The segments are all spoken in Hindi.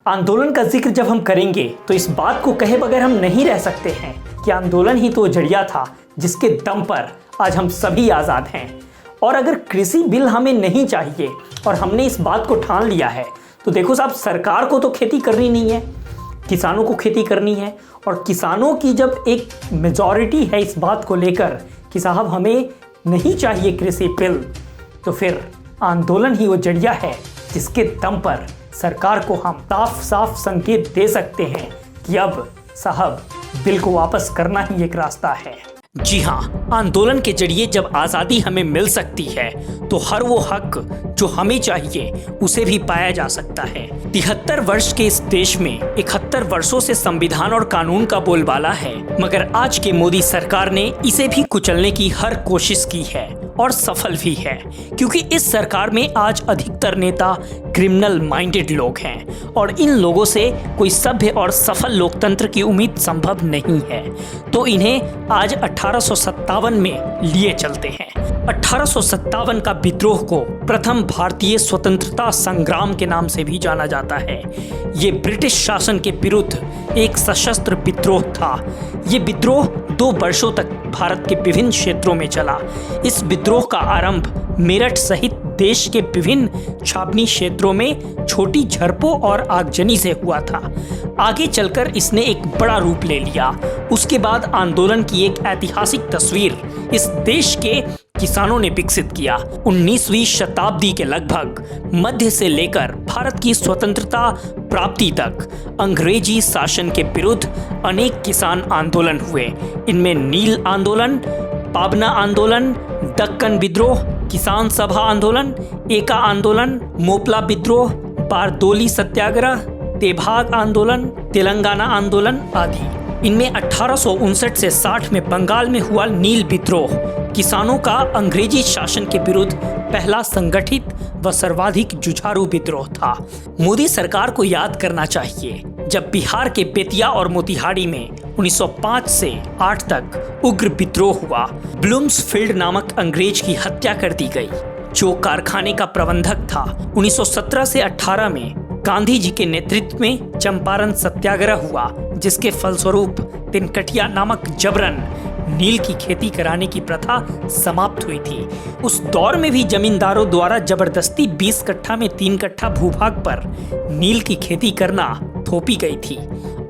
आंदोलन का जिक्र जब हम करेंगे तो इस बात को कहे बगैर हम नहीं रह सकते हैं कि आंदोलन ही तो जरिया था जिसके दम पर आज हम सभी आज़ाद हैं। और अगर कृषि बिल हमें नहीं चाहिए और हमने इस बात को ठान लिया है तो देखो साहब, सरकार को तो खेती करनी नहीं है, किसानों को खेती करनी है। और किसानों की जब एक मेजॉरिटी है इस बात को लेकर कि साहब हमें नहीं चाहिए कृषि बिल, तो फिर आंदोलन ही वो जरिया है जिसके दम पर सरकार को हम साफ साफ संकेत दे सकते हैं कि अब साहब बिल को वापस करना ही एक रास्ता है। जी हाँ, आंदोलन के जरिए जब आज़ादी हमें मिल सकती है तो हर वो हक जो हमें चाहिए उसे भी पाया जा सकता है। 73 वर्ष के इस देश में 71 वर्षों से संविधान और कानून का बोलबाला है, मगर आज के मोदी सरकार ने इसे भी कुचलने की हर कोशिश की है और सफल भी है, क्योंकि इस सरकार में आज अधिकतर नेता क्रिमिनल माइंडेड लोग हैं और इन लोगों से कोई सभ्य और सफल लोकतंत्र की उम्मीद संभव नहीं है। तो इन्हें आज 1857 में लिए चलते हैं। 1857 का विद्रोह को प्रथम भारतीय स्वतंत्रता संग्राम के नाम से भी जाना जाता है। ये ब्रिटिश शासन के विरुद्ध एक सशस्त्र विद्रोह था। ये विद्रोह 2 वर्षों तक भारत के विभिन्न क्षेत्रों में चला। इस विद्रोह का आरंभ मेरठ सहित देश के विभिन्न छावनी क्षेत्रों में छोटी झड़पों और आगजनी से हुआ था। आगे चलकर इसने एक बड़ा रूप ले लिया। उसके बाद आंदोलन की एक ऐतिहासिक तस्वीर इस देश के किसानों ने विकसित किया। 19वीं शताब्दी के लगभग मध्य से लेकर भारत की स्वतंत्रता प्राप्ति तक अंग्रेजी शासन के विरुद्ध अनेक किसान आंदोलन हुए। इनमें नील आंदोलन, पाबना आंदोलन, दक्कन विद्रोह, किसान सभा आंदोलन, एका आंदोलन, मोपला विद्रोह, बारदोली सत्याग्रह, तेभाग आंदोलन, तेलंगाना आंदोलन आदि। इनमें 1859 से 60 में बंगाल में हुआ नील विद्रोह किसानों का अंग्रेजी शासन के विरुद्ध पहला संगठित व सर्वाधिक जुझारू विद्रोह था। मोदी सरकार को याद करना चाहिए जब बिहार के बेतिया और मोतिहारी में 1905 से 8 तक उग्र विद्रोह हुआ। ब्लूम्सफील्ड नामक अंग्रेज की हत्या कर दी गई जो कारखाने का प्रबंधक था। 1917 से 18 में गांधी जी के नेतृत्व में चंपारण सत्याग्रह हुआ, जिसके फलस्वरूप तिनकटिया नामक जबरन नील की खेती कराने की प्रथा समाप्त हुई थी। उस दौर में भी जमींदारों द्वारा जबरदस्ती 20 कट्ठा में 3 कट्ठा भूभाग पर नील की खेती करना थोपी गई थी।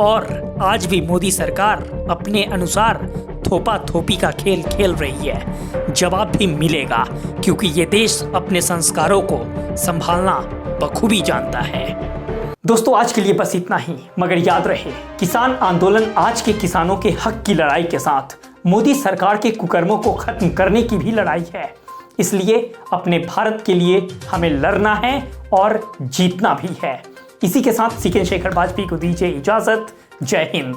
और आज भी मोदी सरकार अपने अनुसार थोपा थोपी का खेल खेल रही है। जवाब भी मिलेगा, क्योंकि ये देश अपने संस्कारों को संभालना बखूबी जानता है। दोस्तों, आज के लिए बस इतना ही, मगर याद रहे किसान आंदोलन आज के किसानों के हक की लड़ाई के साथ मोदी सरकार के कुकर्मों को खत्म करने की भी लड़ाई है। इसलिए अपने भारत के लिए हमें लड़ना है और जीतना भी है। इसी के साथ सिकेन शेखर वाजपेयी को दीजिए इजाजत। जय हिंद।